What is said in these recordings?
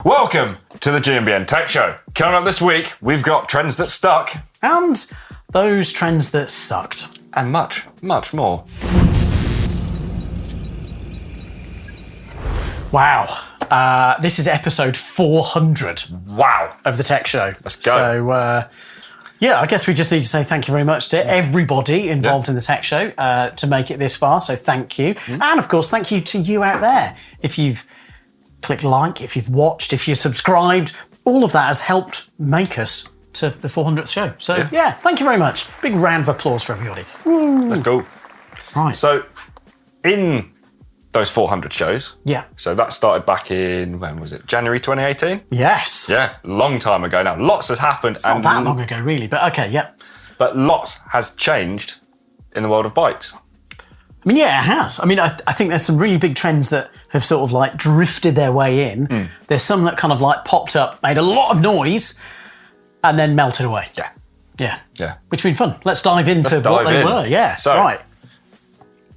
Welcome to the GMBN Tech Show. Coming up this week, we've got trends that stuck. And those trends that sucked. And much, much more. Wow. This is episode 400. Wow. Of the Tech Show. Let's go. So, I guess we just need to say thank you very much to everybody involved in the Tech Show to make it this far. So thank you. And, of course, thank you to you out there. If you've clicked like, if you've watched, if you're subscribed, all of that has helped make us to the 400th show. So, thank you very much. Big round of applause for everybody. Woo. Let's go. Right. So, in those 400 shows, so that started back in, when was it, January 2018? Yes. Yeah, long time ago now. Lots has happened. It's not that long ago, really, but okay, But lots has changed in the world of bikes. I mean, yeah, it has. I mean, I think there's some really big trends that have sort of like drifted their way in. There's some that kind of like popped up, made a lot of noise, and then melted away. Yeah. Which has been fun. Let's dive into what they were. Yeah. So, right.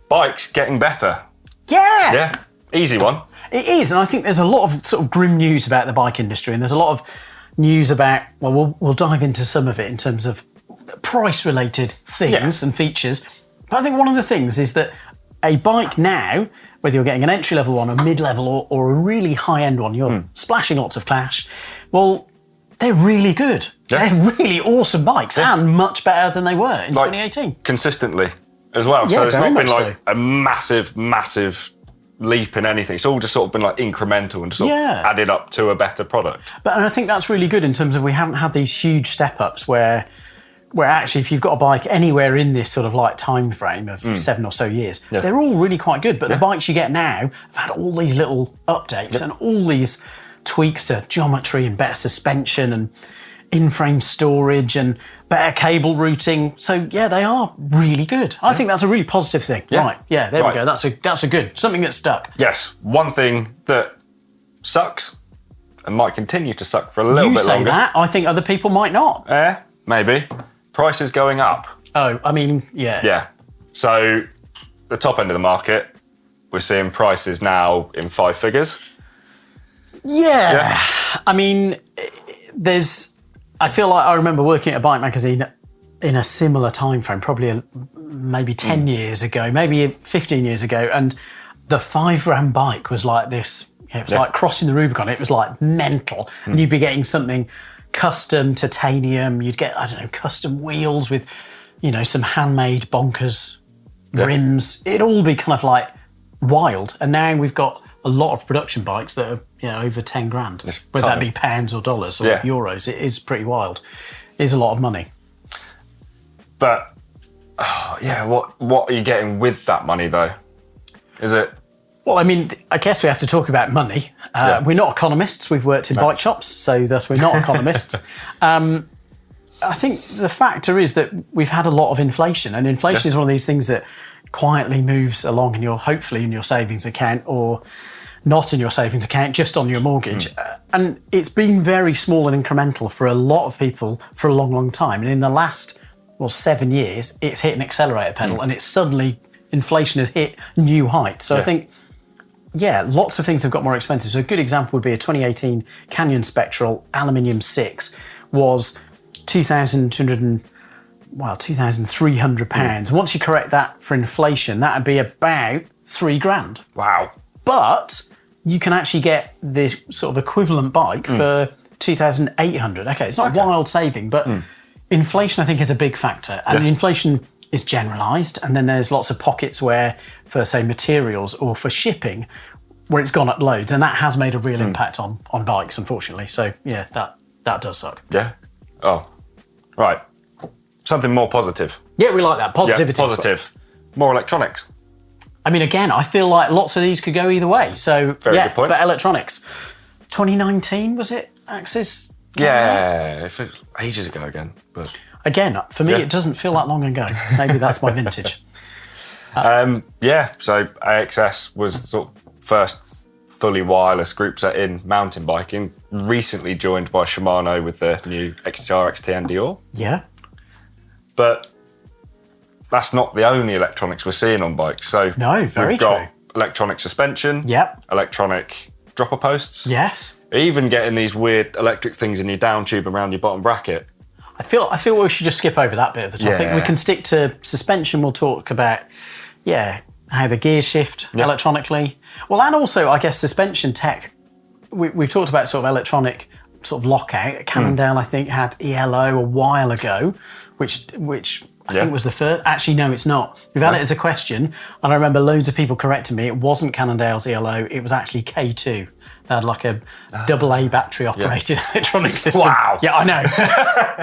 Bikes getting better. Yeah. Yeah. Easy one. It is, and I think there's a lot of sort of grim news about the bike industry, and there's a lot of news about. Well, we'll dive into some of it in terms of price-related things and features. But I think one of the things is that a bike now, whether you're getting an entry-level one, a mid-level, or a really high-end one, you're splashing lots of cash. Well, they're really good. Yeah. They're really awesome bikes and much better than they were in 2018. Consistently as well. Yeah, so it's not been like so. a massive leap in anything. It's all just sort of been like incremental and sort of added up to a better product. And I think that's really good in terms of we haven't had these huge step-ups where actually if you've got a bike anywhere in this sort of like time frame of 7 or so years, they're all really quite good. But the bikes you get now have had all these little updates and all these tweaks to geometry and better suspension and in-frame storage and better cable routing. So yeah, they are really good. I think that's a really positive thing. Yeah. Right. Yeah, there we go. That's a good, something that stuck. Yes. One thing that sucks and might continue to suck for a little bit longer. You say that, I think other people might not. Maybe. Prices going up. Oh, I mean, Yeah. So the top end of the market, we're seeing prices now in 5 figures. Yeah. I mean, I feel like I remember working at a bike magazine in a similar time frame, probably maybe 10 years ago, maybe 15 years ago, and the £5 bike was like this. It was like crossing the Rubicon. It was like mental, and you'd be getting something custom titanium. You'd get, I don't know, custom wheels with, some handmade bonkers rims. It'd all be kind of like wild. And now we've got a lot of production bikes that are, over 10 grand, whether that be pounds or dollars or euros. It is pretty wild. It is a lot of money. But, what are you getting with that money though? Is it? Well, I mean, I guess we have to talk about money. We're not economists. We've worked in bike shops, so thus we're not economists. I think the factor is that we've had a lot of inflation, and inflation is one of these things that quietly moves along hopefully in your savings account or not in your savings account, just on your mortgage. And it's been very small and incremental for a lot of people for a long, long time. And in the last, 7 years, it's hit an accelerator pedal and it's suddenly, inflation has hit new heights. So I think, lots of things have got more expensive. So a good example would be a 2018 Canyon Spectral Aluminium 6 was £2,300. Once you correct that for inflation, that would be about £3,000. Wow. But you can actually get this sort of equivalent bike for £2,800. Okay, it's not a wild saving, but inflation, I think, is a big factor. And inflation is generalised, and then there's lots of pockets where, for say materials or for shipping, where it's gone up loads, and that has made a real impact on bikes, unfortunately. So yeah, that does suck. Yeah. Oh, right. Something more positive. Yeah, we like that positivity. Yeah, positive. More electronics. I mean, again, I feel like lots of these could go either way. So Very good point. But electronics. 2019 was it? Axis. Yeah, it feels ages ago again, but. Again, for me, it doesn't feel that long ago. Maybe that's my vintage. So AXS was sort of first fully wireless group set in mountain biking, recently joined by Shimano with the new XTR, XTN Dior. Yeah. But that's not the only electronics we're seeing on bikes. So no, very we've got true. electronic suspension, Yep. electronic dropper posts. Yes. Even getting these weird electric things in your down tube around your bottom bracket. I feel we should just skip over that bit of the topic. Yeah. We can stick to suspension. We'll talk about, how the gears shift electronically. Well, and also, I guess, suspension tech. We've talked about sort of electronic sort of lockout. Cannondale, I think, had ELO a while ago, which I think was the first. Actually, no, it's not. We've had it as a question, and I remember loads of people correcting me. It wasn't Cannondale's ELO. It was actually K2. They had like a AA battery operated electronic system. Wow. Yeah, I know.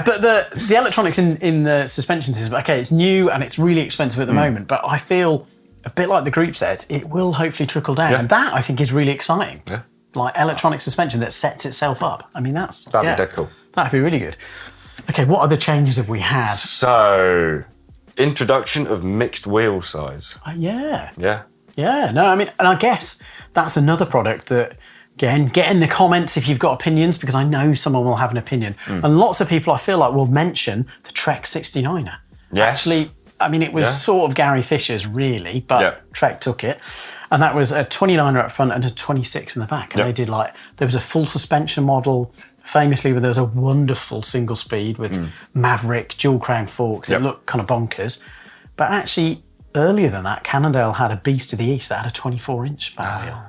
But the electronics in the suspension system, okay, it's new and it's really expensive at the moment, but I feel a bit like the group sets, it will hopefully trickle down. And that, I think, is really exciting. Yeah. Like electronic suspension that sets itself up. I mean, that'd be dead cool. That'd be really good. Okay, what other changes have we had? So, introduction of mixed wheel size. Yeah. Yeah. No, I mean, and I guess that's another product that, again, get in the comments if you've got opinions, because I know someone will have an opinion. And lots of people, I feel like, will mention the Trek 69er. Yes. Actually, I mean, it was sort of Gary Fisher's, really, but Trek took it. And that was a 29er up front and a 26 in the back. And they did there was a full suspension model, famously, where there was a wonderful single speed with Maverick, dual crown forks. It looked kind of bonkers. But actually, earlier than that, Cannondale had a Beast of the East that had a 24-inch back wheel.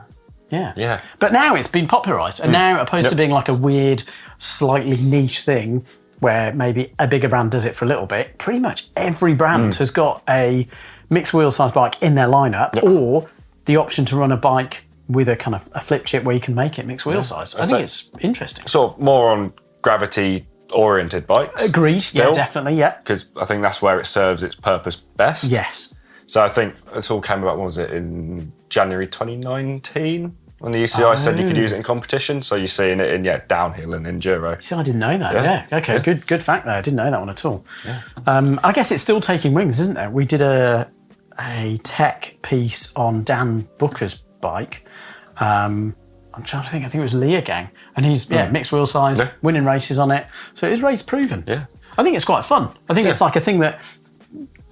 Yeah. But now it's been popularised. And now, opposed to being like a weird, slightly niche thing, where maybe a bigger brand does it for a little bit, pretty much every brand has got a mixed wheel size bike in their lineup, or the option to run a bike with a kind of a flip chip where you can make it mixed wheel size. I think it's interesting. Sort of more on gravity-oriented bikes. Agreed, still, definitely, Because I think that's where it serves its purpose best. Yes. So I think it all came about, when was it, in January 2019? When the UCI said you could use it in competition, so you're seeing it in downhill and enduro. See, I didn't know that. Yeah. Okay. Yeah. Good fact there. I didn't know that one at all. Yeah. I guess it's still taking wings, isn't it? We did a tech piece on Dan Booker's bike. I'm trying to think. I think it was Lear Gang, and he's mixed wheel size, winning races on it. So it is race proven. Yeah. I think it's quite fun. I think it's like a thing that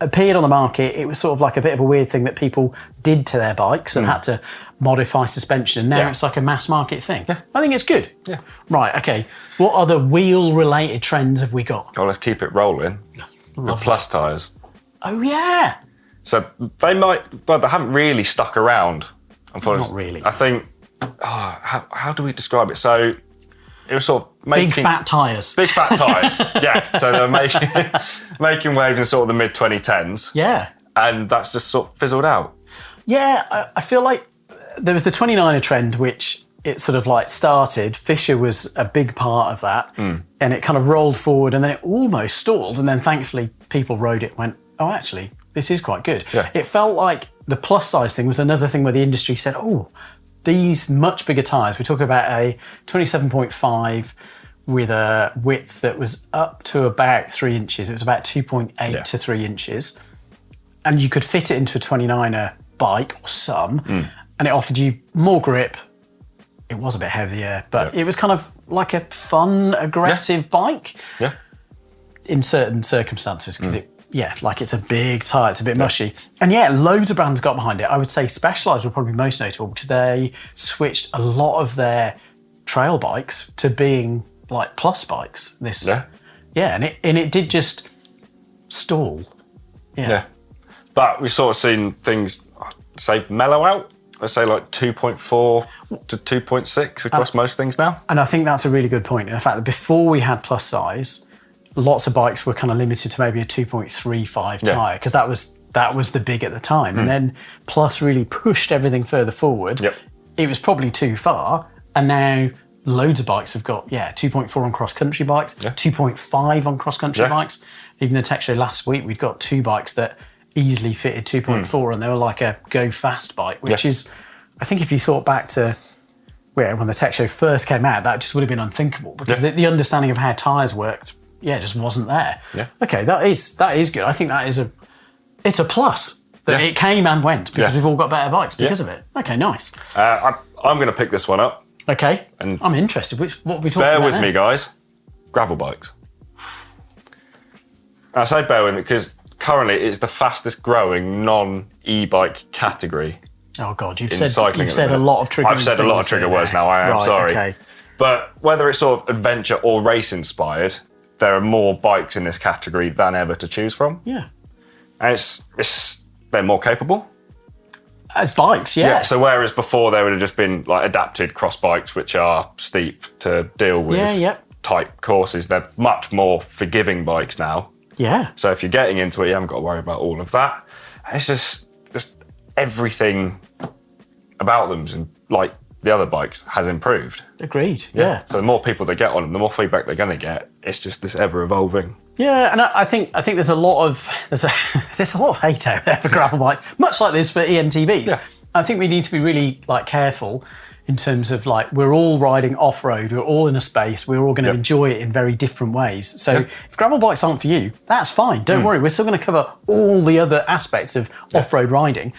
appeared on the market. It was sort of like a bit of a weird thing that people did to their bikes and had to modify suspension. And now it's like a mass market thing. Yeah. I think it's good. Yeah. Right, okay. What other wheel-related trends have we got? Well, let's keep it rolling. The plus tyres. Oh, yeah. So they haven't really stuck around. Not really. I think, how do we describe it? So it was sort of making... Big fat tyres. Big fat tyres, yeah. So they were making waves in sort of the mid-2010s. Yeah. And that's just sort of fizzled out. Yeah, I feel like there was the 29er trend, which it sort of like started. Fisher was a big part of that. And it kind of rolled forward and then it almost stalled. And then thankfully people rode it and went, oh, actually, this is quite good. Yeah. It felt like the plus size thing was another thing where the industry said, oh, these much bigger tyres. We're talking about a 27.5 with a width that was up to about 3 inches. It was about 2.8 to 3 inches. And you could fit it into a 29er bike or some, and it offered you more grip. It was a bit heavier, but it was kind of like a fun, aggressive bike in certain circumstances, because it's a big tyre, it's a bit mushy. And loads of brands got behind it. I would say Specialized were probably most notable because they switched a lot of their trail bikes to being like plus bikes. And it did just stall. Yeah. But we've sort of seen things, say, mellow out. I'd say like 2.4 to 2.6 across most things now. And I think that's a really good point. In fact, before we had plus size, lots of bikes were kind of limited to maybe a 2.35 tyre, because that was the big at the time. And then plus really pushed everything further forward. It was probably too far. And now loads of bikes have got 2.4 on cross-country bikes, 2.5 on cross-country bikes. Even the Tech Show last week, we'd got 2 bikes that easily fitted 2.4 and they were like a go fast bike, which is, I think if you thought back to when the Tech Show first came out, that just would have been unthinkable, because the understanding of how tyres worked just wasn't there. Okay, that is good. I think it's a plus that it came and went, because we've all got better bikes because of it. Okay, nice. I'm going to pick this one up. Okay, and I'm interested. What are we talking about? Bear with me, guys. Gravel bikes. I say bear with me because currently it's the fastest growing non-e-bike category. Oh God, you've in said cycling. you've said a lot of triggering I've said a lot of things trigger here words now. now. I am Right, sorry. okay. But whether it's sort of adventure or race inspired, there are more bikes in this category than ever to choose from. Yeah. And they're more capable. As bikes, yeah. So whereas before there would have just been like adapted cross bikes, which are steep to deal with tight courses, they're much more forgiving bikes now. Yeah. So if you're getting into it, you haven't got to worry about all of that. It's just everything about them, and like the other bikes, has improved. Agreed. Yeah. So the more people that get on them, the more feedback they're going to get. It's just this ever evolving. Yeah, and I think there's a lot of hate out there for gravel bikes, much like this for EMTBs. Yeah. I think we need to be really careful in terms of we're all riding off road, we're all in a space, we're all going to enjoy it in very different ways. So if gravel bikes aren't for you, that's fine. Don't worry, we're still going to cover all the other aspects of off-road riding,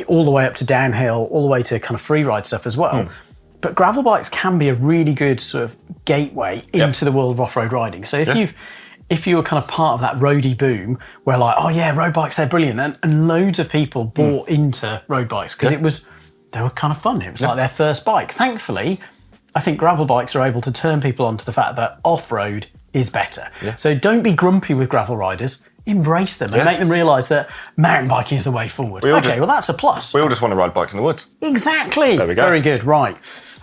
all the way up to downhill, all the way to kind of free ride stuff as well. But gravel bikes can be a really good sort of gateway into the world of off-road riding. So if you were kind of part of that roadie boom where road bikes, they're brilliant. And loads of people bought into road bikes because they were kind of fun. It was like their first bike. Thankfully, I think gravel bikes are able to turn people onto the fact that off-road is better. Yeah. So don't be grumpy with gravel riders. Embrace them and make them realise that mountain biking is the way forward. Well, that's a plus. We all just want to ride bikes in the woods. Exactly. There we go. Very good. Right.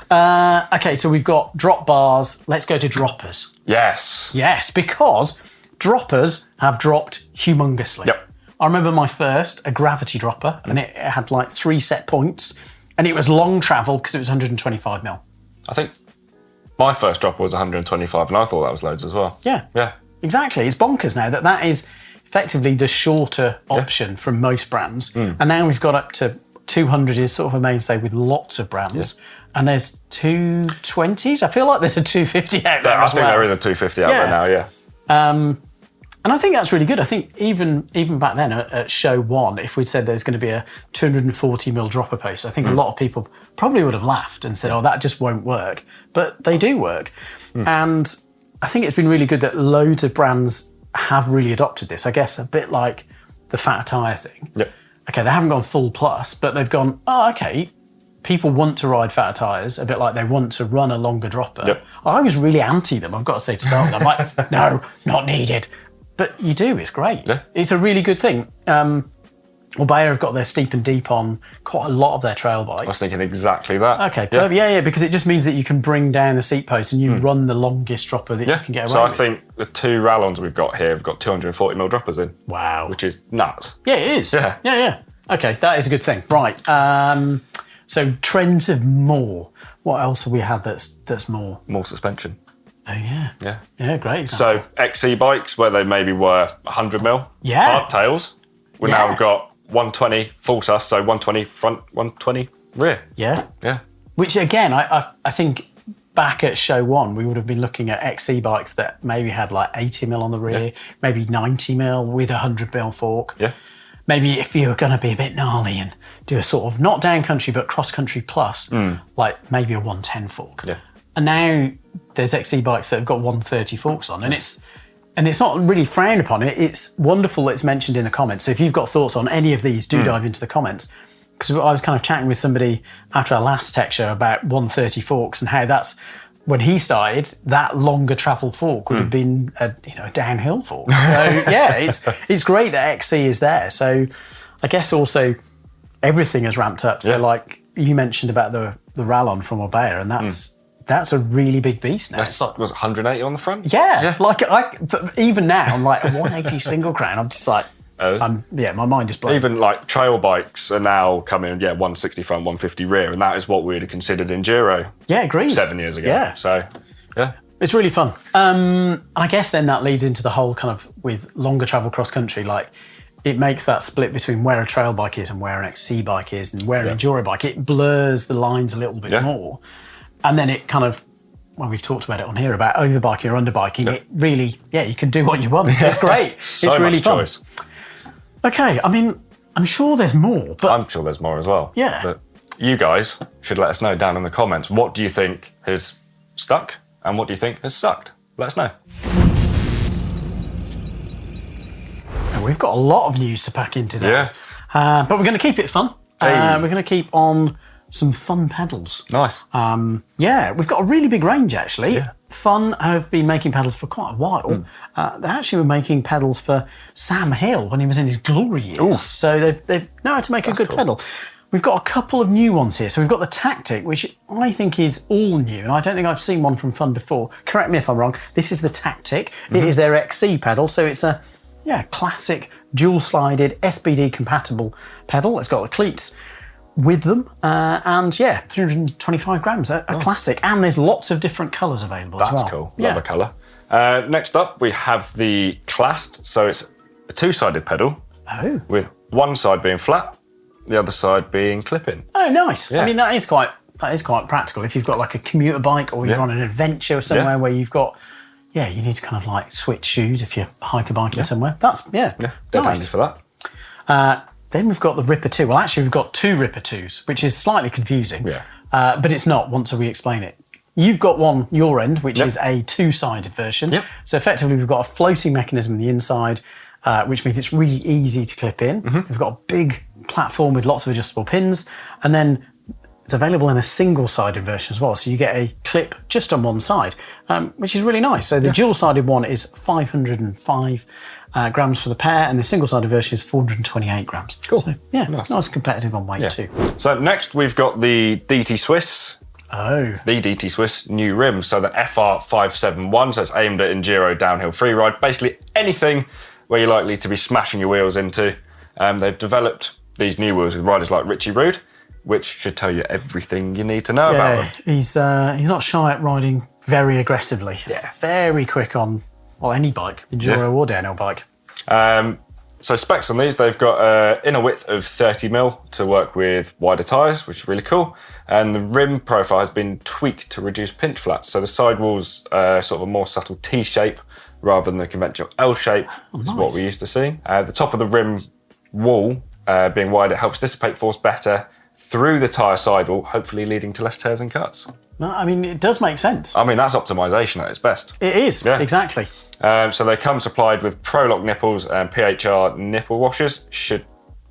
Okay, so we've got drop bars. Let's go to droppers. Yes. Yes, because droppers have dropped humongously. Yep. I remember my first, a gravity dropper, and it had 3 set points, and it was long travel because it was 125 mil. I think my first dropper was 125, and I thought that was loads as well. Yeah. Yeah. Exactly. It's bonkers now that is effectively the shorter option from most brands. And now we've got up to 200 is sort of a mainstay with lots of brands. And there's 220s. I feel like there's a 250 out there as well. I think there is a 250 out there now, yeah. And I think that's really good. I think even back then at show 1, if we'd said there's going to be a 240 mil dropper post, I think a lot of people probably would have laughed and said, oh, that just won't work. But they do work. And I think it's been really good that loads of brands have really adopted this. I guess a bit like the fat tyre thing. Yep. Okay, they haven't gone full plus, but they've gone, oh, okay, people want to ride fatter tyres, a bit like they want to run a longer dropper. Yep. I was really anti them, I've got to say, to start with. I'm like, no, not needed. But you do, it's great. Yeah. It's a really good thing. Bayer have got their steep and deep on quite a lot of their trail bikes. I was thinking exactly that. Okay, yeah, because it just means that you can bring down the seat post and you run the longest dropper that you can get away with. So I think the 2 Rallons we've got here have got 240 mil droppers in. Wow. Which is nuts. Yeah, it is. Yeah. Okay, that is a good thing. Right. So trends of more. What else have we had that's more? More suspension. Oh, yeah. Yeah. Yeah, great. So XC bikes, where they maybe were 100 mil hardtails, we now got 120 full sus, so 120 front, 120 rear. Yeah. Yeah. Which, again, I think back at show 1, we would have been looking at XC bikes that maybe had 80 mil on the rear, maybe 90 mil with a 100 mil fork. Yeah. Maybe if you're going to be a bit gnarly and do a sort of, not down country, but cross country plus, like maybe a 110 fork. Yeah. And now there's XC bikes that have got 130 forks on, and it's not really frowned upon. It's wonderful that it's mentioned in the comments. So if you've got thoughts on any of these, do dive into the comments. Because I was kind of chatting with somebody after our last tech show about 130 forks and how that's, when he started, that longer travel fork would have been a downhill fork. So yeah, it's great that XC is there. So I guess also everything has ramped up. So like you mentioned about the Rallon from Orbea, and that's a really big beast now. Was it 180 on the front? Yeah. Like even now, I'm like a 180 single crown. I'm just like, my mind is blown. Even like trail bikes are now coming, 160 front, 150 rear, and that is what we would have considered enduro. Yeah, agreed. 7 years ago. Yeah. So, yeah. It's really fun. I guess then that leads into the whole kind of with longer travel cross country, like it makes that split between where a trail bike is and where an XC bike is and where an enduro bike. It blurs the lines a little bit more. And then it kind of, well, we've talked about it on here about overbiking or underbiking. It really, you can do what you want. It's great. It's really fun. Choice. Okay, I mean, I'm sure there's more, but I'm sure there's more as well. Yeah. But you guys should let us know down in the comments. What do you think has stuck and what do you think has sucked? Let us know. And we've got a lot of news to pack in today. But we're going to keep it fun. We're going to keep on some Fun pedals. Nice. We've got a really big range, actually. Yeah. Fun have been making pedals for quite a while. They actually were making pedals for Sam Hill when he was in his glory years. Ooh. So they've know how to make a good pedal. We've got a couple of new ones here. So we've got the Tactic, which I think is all new, and I don't think I've seen one from Fun before. Correct me if I'm wrong. This is the Tactic. It is their XC pedal, so it's a classic dual-slided SPD compatible pedal. It's got the cleats with them, 325 grams, a classic. And there's lots of different colours available as well. That's cool. Love a colour. Next up, we have the Clast. So it's a two-sided pedal with one side being flat, the other side being clip-in. Oh, nice. Yeah. I mean, that is quite practical. If you've got like a commuter bike or you're on an adventure somewhere where you've got, you need to kind of like switch shoes if you're hiker biking somewhere. That's, dead handy for that. Then we've got the Ripper 2. Well, actually, we've got two Ripper 2s, which is slightly confusing. Yeah. But it's not once we explain it. You've got one your end, which is a two-sided version. Yep. So effectively, we've got a floating mechanism on the inside, which means it's really easy to clip in. We've got a big platform with lots of adjustable pins, and then it's available in a single-sided version as well. So you get a clip just on one side, which is really nice. So the dual-sided one is 505 grams for the pair, and the single-sided version is 428 grams. Cool. So, nice and competitive on weight too. So next we've got the DT Swiss. The DT Swiss new rim. So the FR571, so it's aimed at enduro downhill freeride. Basically anything where you're likely to be smashing your wheels into. They've developed these new wheels with riders like Richie Rude, which should tell you everything you need to know about them. He's not shy at riding very aggressively. Yeah. Very quick on, any bike, enduro or downhill bike. So specs on these, they've got an inner width of 30mm to work with wider tyres, which is really cool. And the rim profile has been tweaked to reduce pinch flats. So the sidewall's sort of a more subtle T shape rather than the conventional L shape, is what we're used to seeing. The top of the rim wall being wider helps dissipate force better through the tyre sidewall, hopefully leading to less tears and cuts. No, I mean, it does make sense. I mean, that's optimisation at its best. It is, exactly. So they come supplied with Prolock nipples and PHR nipple washers.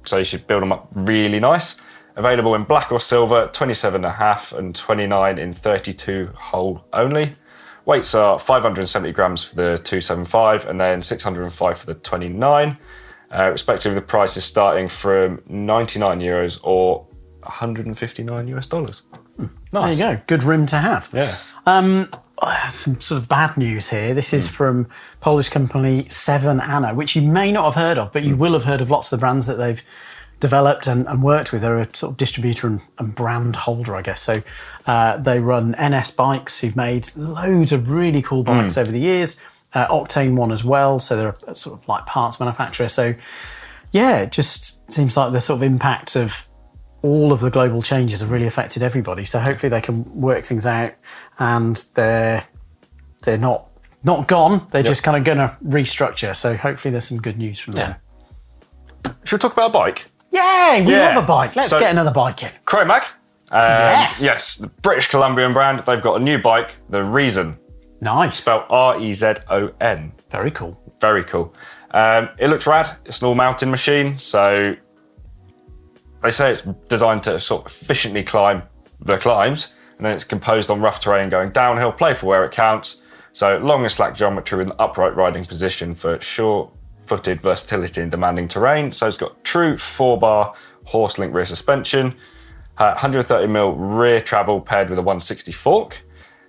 So you should build them up really nice. Available in black or silver, 27.5 and 29 in 32 hole only. Weights are 570 grams for the 275 and then 605 for the 29. Respectively, the price is starting from €99 or $159. Nice. There you go. Good rim to have. Yeah. Some sort of bad news here. This is from Polish company 7 Anna, which you may not have heard of, but you will have heard of lots of the brands that they've developed and worked with. They're a sort of distributor and brand holder, I guess. So they run NS bikes, who've made loads of really cool bikes over the years. Octane one as well. So they're a sort of like parts manufacturer. So it just seems like the sort of impact of all of the global changes have really affected everybody. So hopefully they can work things out, and they're not gone. They're just kind of going to restructure. So hopefully there's some good news from them. Should we talk about a bike? Yeah, we love a bike. Let's get another bike in. Chromag. Yes, the British Columbian brand. They've got a new bike, the Reason. Nice. Spelled R-E-Z-O-N. Very cool. Very cool. It looks rad. It's an all-mountain machine, so they say it's designed to sort of efficiently climb the climbs, and then it's composed on rough terrain going downhill, playful where it counts. So long and slack geometry with an upright riding position for sure-footed versatility in demanding terrain. So it's got true 4-bar horse-link rear suspension, 130mm rear travel paired with a 160 fork,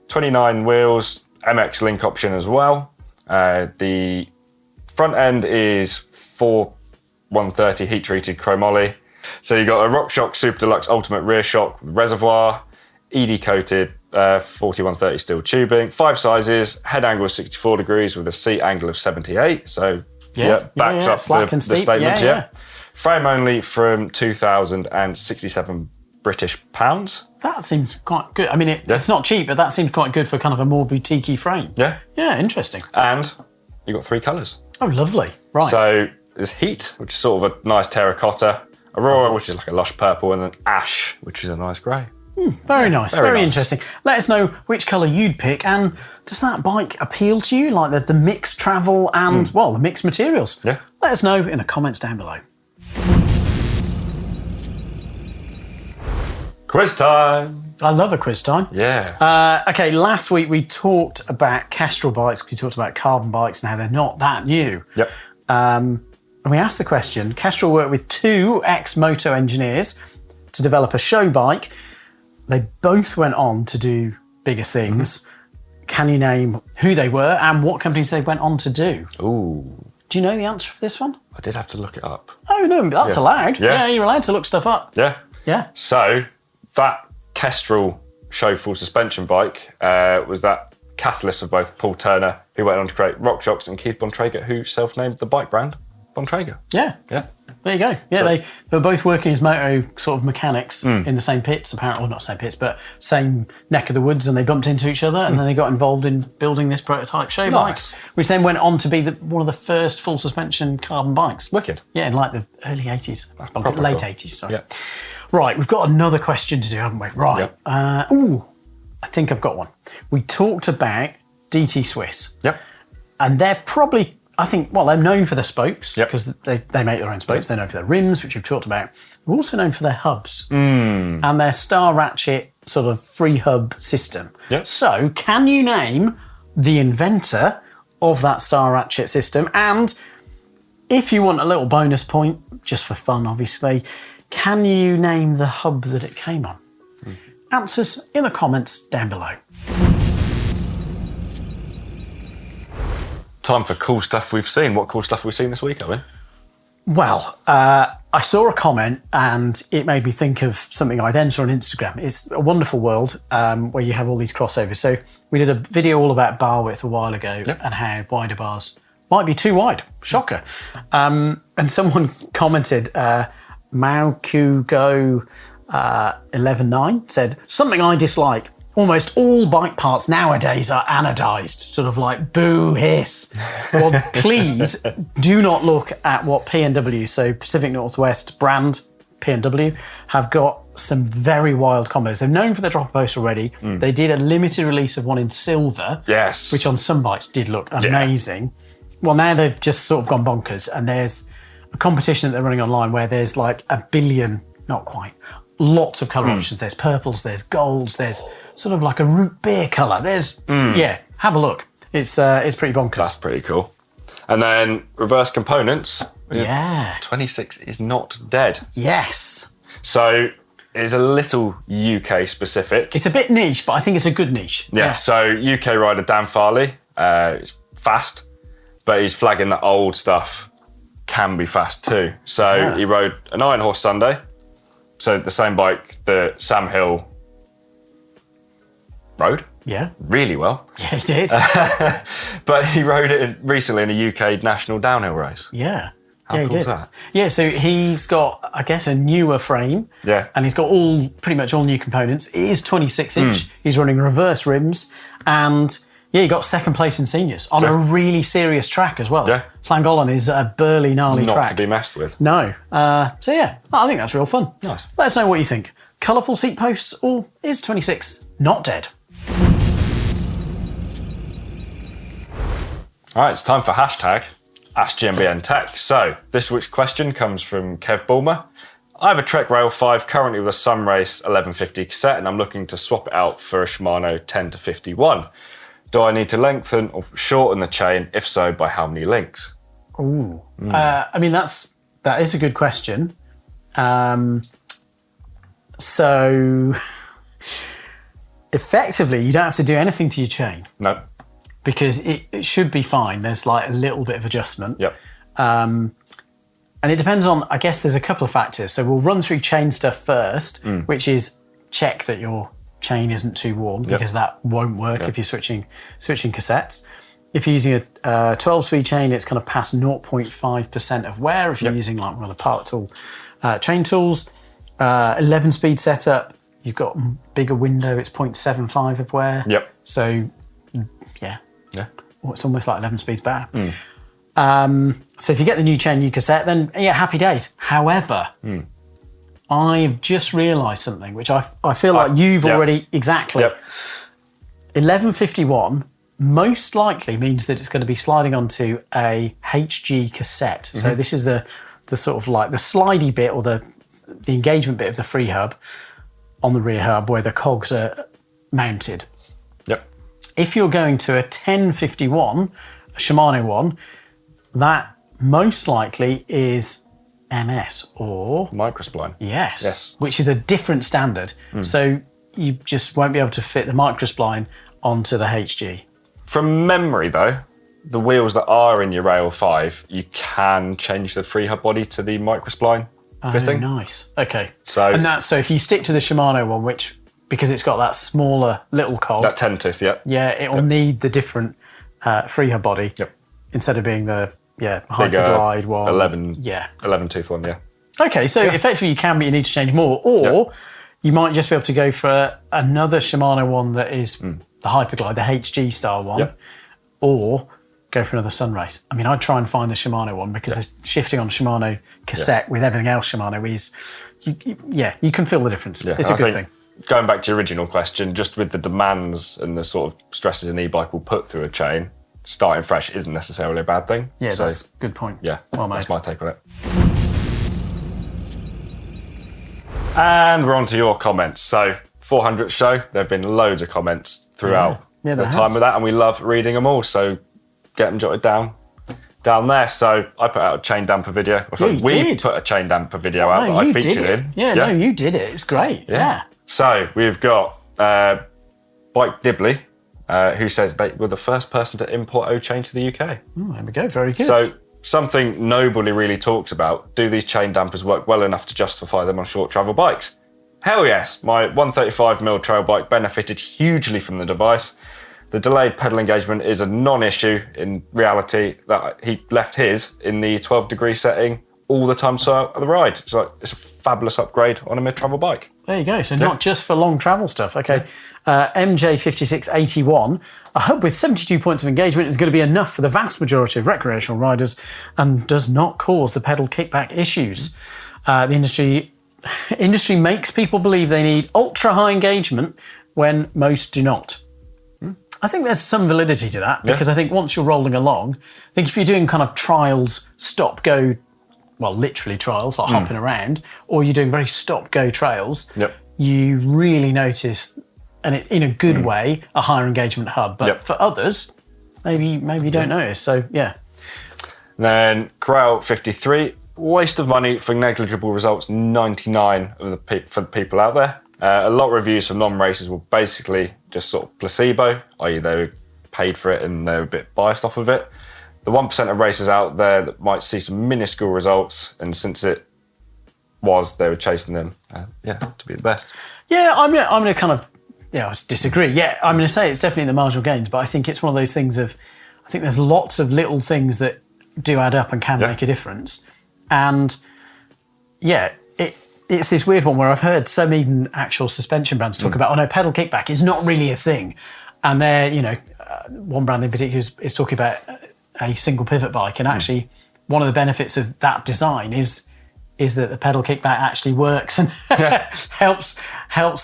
29 wheels, MX link option as well. The front end is 130 heat-treated chromoly. So you've got a RockShox Super Deluxe Ultimate rear shock with reservoir, ED-coated 4130 steel tubing, 5 sizes, head angle is 64 degrees with a seat angle of 78. So backs up the statement. Frame only from 2,067 British pounds. That seems quite good. I mean, it's not cheap, but that seems quite good for kind of a more boutique-y frame. Yeah. Yeah, interesting. And you've got 3 colours. Oh, lovely. Right. So there's Heat, which is sort of a nice terracotta, Aurora, which is like a lush purple, and then Ash, which is a nice grey. Very nice. Very interesting. Let us know which colour you'd pick, and does that bike appeal to you? Like the mixed travel and, the mixed materials? Yeah. Let us know in the comments down below. Quiz time. I love a quiz time. Yeah. Okay, last week we talked about Kestrel bikes. We talked about carbon bikes and how they're not that new. Yep. And we asked the question, Kestrel worked with 2 ex-moto engineers to develop a show bike. They both went on to do bigger things. Can you name who they were and what companies they went on to do? Ooh. Do you know the answer for this one? I did have to look it up. Oh, no, that's allowed. Yeah. You're allowed to look stuff up. Yeah. Yeah. So that Kestrel show full suspension bike was that catalyst for both Paul Turner, who went on to create Rock Shocks, and Keith Bontrager, who self-named the bike brand Bontrager. Yeah. Yeah. There you go. Yeah, they were both working as moto sort of mechanics in the same pits, apparently, well, not same pits, but same neck of the woods, and they bumped into each other, and then they got involved in building this prototype show bike, which then went on to be one of the first full suspension carbon bikes. Wicked. Yeah, in like the early 80s. Late 80s, sorry. Yeah. Right, we've got another question to do, haven't we? Right. Yep. I think I've got one. We talked about DT Swiss. Yep. And they're probably, I think, well, they're known for their spokes because Yep. they make their own spokes. They're known for their rims, which we've talked about. They're also known for their hubs and their Star Ratchet sort of free hub system. Yep. So, can you name the inventor of that Star Ratchet system? And if you want a little bonus point, just for fun, obviously, can you name the hub that it came on? Answers in the comments down below. Time for cool stuff we've seen. What cool stuff have we seen this week, Owen? Well, I saw a comment and it made me think of something I'd enter on Instagram. It's a wonderful world where you have all these crossovers. So we did a video all about bar width a while ago and how wider bars might be too wide. Shocker. And someone commented, Mao Q Go 11.9 said, something I dislike. Almost all bike parts nowadays are anodized, sort of like boo, hiss. Well, please do not look at what P&W, so Pacific Northwest brand P&W, have got some very wild combos. They're known for their dropper post already. They did a limited release of one in silver, Yes. which on some bikes did look amazing. Well, now they've just sort of gone bonkers, and there's a competition that they're running online where there's like a billion, not quite, lots of colour options. There's purples, there's golds, there's sort of like a root beer colour. There's, have a look. It's pretty bonkers. That's pretty cool. And then reverse components. Yeah. 26 is not dead. Yes. So it's a little UK specific. It's a bit niche, but I think it's a good niche. Yeah. So UK rider Dan Farley, is fast, but he's flagging that old stuff can be fast too. So he rode an Iron Horse Sunday. So the same bike that Sam Hill rode. Yeah. Really well. Yeah, he did. But he rode it recently in a UK national downhill race. Yeah. How cool is that? Yeah, so he's got, I guess, a newer frame. Yeah. And he's got pretty much all new components. It is 26-inch. He's running reverse rims. And yeah, he got second place in seniors on a really serious track as well. Yeah. Llangollen is a burly, gnarly Not track. to be messed with. No. So yeah, I think that's real fun. Nice. Let us know what you think. Colourful seat posts, or is 26 not dead? All right, it's time for hashtag Ask GMBN Tech. So this week's question comes from Kev Bulmer. I have a Trek Rail 5 currently with a Sunrace 1150 cassette, and I'm looking to swap it out for a Shimano 10 to 51. Do I need to lengthen or shorten the chain? If so, by how many links? Ooh. I mean, that is a good question. So effectively, you don't have to do anything to your chain No. because it should be fine. There's like a little bit of adjustment. Yep. And it depends on, I guess there's a couple of factors. So we'll run through chain stuff first, which is check that your chain isn't too warm because that won't work if you're switching cassettes. If you're using a 12-speed chain, it's kind of past 0.5% of wear. If you're using like one of the Power Tool chain tools, 11-speed setup, you've got bigger window, it's 0.75 of wear. Yep. So yeah. Well, it's almost like 11 speeds better. So if you get the new chain, new cassette, then yeah, happy days. However, I've just realised something, which I feel like you've already, exactly. 1151 most likely means that it's going to be sliding onto a HG cassette. So this is the sort of like the slidey bit or the engagement bit of the free hub. on the rear hub where the cogs are mounted. Yep. If you're going to a 1051, a Shimano one, that most likely is MS or Microspline. yes, which is a different standard. So you just won't be able to fit the Microspline onto the HG. From memory, though, the wheels that are in your Rail 5, you can change the freehub body to the Microspline fitting. Oh, nice. Okay. So if you stick to the Shimano one, which because it's got that smaller little cog, that 10 tooth, yeah, it'll need the different freehub body instead of being the Hyperglide one. 11 tooth one, yeah. Okay, so effectively you can, but you need to change more, or you might just be able to go for another Shimano one that is the Hyperglide, the HG style one, or go for another Sunrace. I mean, I'd try and find a Shimano one because the shifting on Shimano cassette with everything else Shimano is, you can feel the difference. Yeah. It's a good thing. Going back to your original question, just with the demands and the sort of stresses an e-bike will put through a chain, starting fresh isn't necessarily a bad thing. Yeah, that's a good point. Yeah, well made. That's my take on it. And we're on to your comments. So, 400th show, there have been loads of comments throughout the time of that, and we love reading them all. So, get them jotted down there. So, I put out a chain damper video. We put a chain damper video out that I featured in. Yeah, no, you did it. It was great. Yeah. So, we've got Bike Dibley, who says they were the first person to import O-chain to the UK. Oh, there we go. Very good. So, something nobody really talks about, do these chain dampers work well enough to justify them on short travel bikes? Hell yes, my 135mm trail bike benefited hugely from the device. The delayed pedal engagement is a non-issue in reality. That he left his in the 12-degree setting all the time throughout the ride. It's a fabulous upgrade on a mid-travel bike. There you go. So not just for long travel stuff. Okay. MJ5681, a hub with 72 points of engagement is going to be enough for the vast majority of recreational riders and does not cause the pedal kickback issues. The industry makes people believe they need ultra-high engagement when most do not. I think there's some validity to that because I think once you're rolling along, I think if you're doing kind of trials, stop, go, well, literally trials, like hopping around, or you're doing very stop-go trails, you really notice, and in a good way, a higher engagement hub. But for others, maybe you don't notice. So, Then Corral 53, waste of money for negligible results, 99 for the people out there. A lot of reviews from non-racers were basically just sort of placebo, i.e. they were paid for it and they're a bit biased off of it. The 1% of racers out there that might see some minuscule results, and since they were chasing them, to be the best. Yeah, I'm going to kind of, disagree. Yeah, I'm going to say it's definitely the marginal gains, but I think it's one of those things I think there's lots of little things that do add up and can make a difference. And it's this weird one where I've heard some even actual suspension brands talk about, pedal kickback is not really a thing. And they're, one brand in particular is talking about a single pivot bike, and actually one of the benefits of that design is that the pedal kickback actually works and helps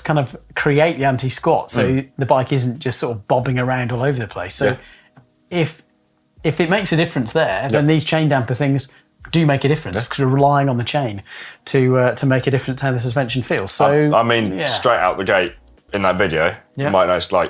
kind of create the anti-squat, so the bike isn't just sort of bobbing around all over the place. So if it makes a difference there, then these chain damper things do make a difference because we're relying on the chain to make a difference how the suspension feels. So straight out the gate in that video, you might notice, I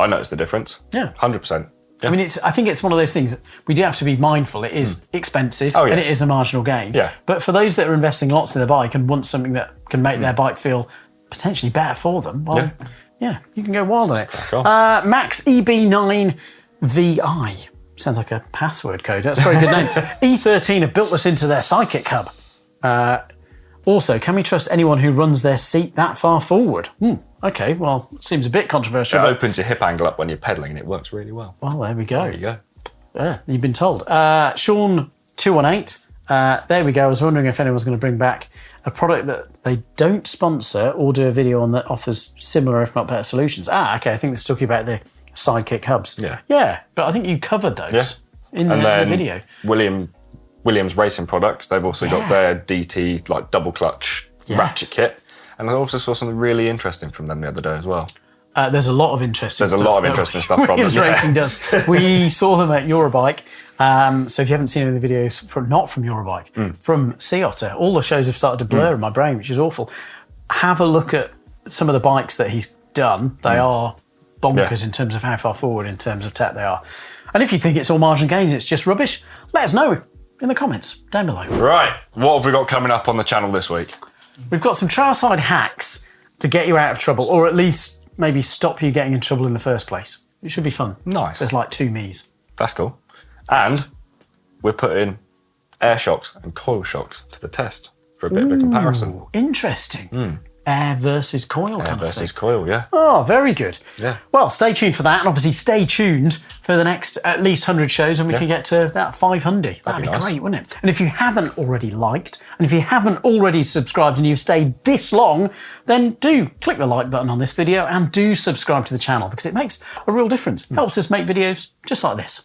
noticed the difference. Yeah, 100%. Yeah. I mean, I think it's one of those things we do have to be mindful. It is expensive and it is a marginal gain. Yeah. But for those that are investing lots in their bike and want something that can make their bike feel potentially better for them, well, you can go wild on it. Cool. Max EB9VI. Sounds like a password code. That's a very good name. E13 have built this into their Sidekick hub. Also, can we trust anyone who runs their seat that far forward? Okay, well, seems a bit controversial. It opens your hip angle up when you're pedalling and it works really well. Well, there we go. There you go. Yeah, you've been told. Sean218, there we go. I was wondering if anyone's going to bring back a product that they don't sponsor or do a video on that offers similar, if not better, solutions. Okay, I think this is talking about the Sidekick hubs. Yeah, but I think you covered those in the video. Williams Racing Products, they've also got their DT double clutch ratchet kit, and I also saw something really interesting from them the other day as well. There's a lot of interesting stuff. There's a lot of interesting stuff from them. Williams Racing does. We saw them at Eurobike. So if you haven't seen any of the videos, not from Eurobike, from Sea Otter, all the shows have started to blur in my brain, which is awful. Have a look at some of the bikes that he's done, they are bonkers in terms of how far forward in terms of tech they are. And if you think it's all margin gains, it's just rubbish, let us know in the comments down below. Right, what have we got coming up on the channel this week? We've got some trailside hacks to get you out of trouble, or at least maybe stop you getting in trouble in the first place. It should be fun. Nice. There's like 2 me's. That's cool. And we're putting air shocks and coil shocks to the test for a bit of a comparison. Interesting. Air versus coil kind of Versus thing. coil, yeah. Oh, very good. Yeah. Well, stay tuned for that, and obviously stay tuned for the next at least 100 shows, and we can get to that 500. That'd be nice. great, wouldn't it? And if you haven't already liked, and if you haven't already subscribed and you've stayed this long, then do click the like button on this video and do subscribe to the channel, because it makes a real difference. Helps us make videos just like this.